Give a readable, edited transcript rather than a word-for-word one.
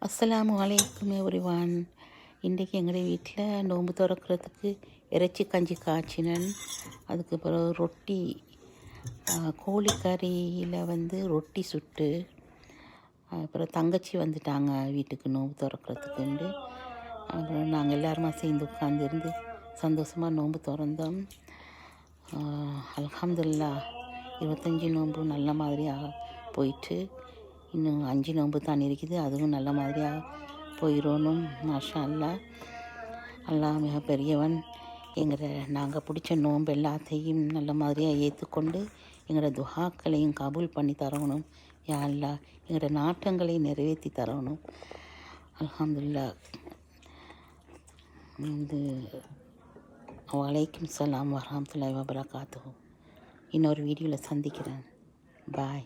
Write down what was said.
அஸ்ஸலாமு அலைக்கும் எவ்ரிவான். இன்றைக்கி எங்களுடைய வீட்டில் நோன்பு திறக்கிறதுக்கு இறைச்சி கஞ்சி காய்ச்சினன். அதுக்கு பிறகு ரொட்டி, கோழிக்கறியில் ரொட்டி சுட்டு, அப்புறம் தங்கச்சி வந்துட்டாங்க வீட்டுக்கு நோன்பு திறக்கிறதுக்குண்டு. அப்புறம் நாங்கள் எல்லாருமா சேர்ந்து உட்காந்துருந்து சந்தோஷமாக நோன்பு திறந்தோம். அல்ஹம்துலில்லாஹ் 25 நோன்பு நல்ல மாதிரியாக போயிட்டு, இன்னும் 5 நோன்பு தான் இருக்குது. அதுவும் நல்ல மாதிரியாக போயிடணும். மாஷா அல்லாஹ். அல்லாஹ் மிக பெரியவன். நாங்கள் பிடிச்ச நோன்பு எல்லாத்தையும் நல்ல மாதிரியாக ஏற்றுக்கொண்டு எங்களோட துஹாக்களையும் கபூல் பண்ணி தரணும். யா அல்லாஹ், எங்களோட நாட்டங்களை நிறைவேற்றி தரணும். அல்ஹம்துலில்லாஹ். வலைக்கும் சலாம் வரஹ்மத்துல்லாஹி வபரகாத்துஹு. இன்னொரு வீடியோவில் சந்திக்கிறேன். பாய்.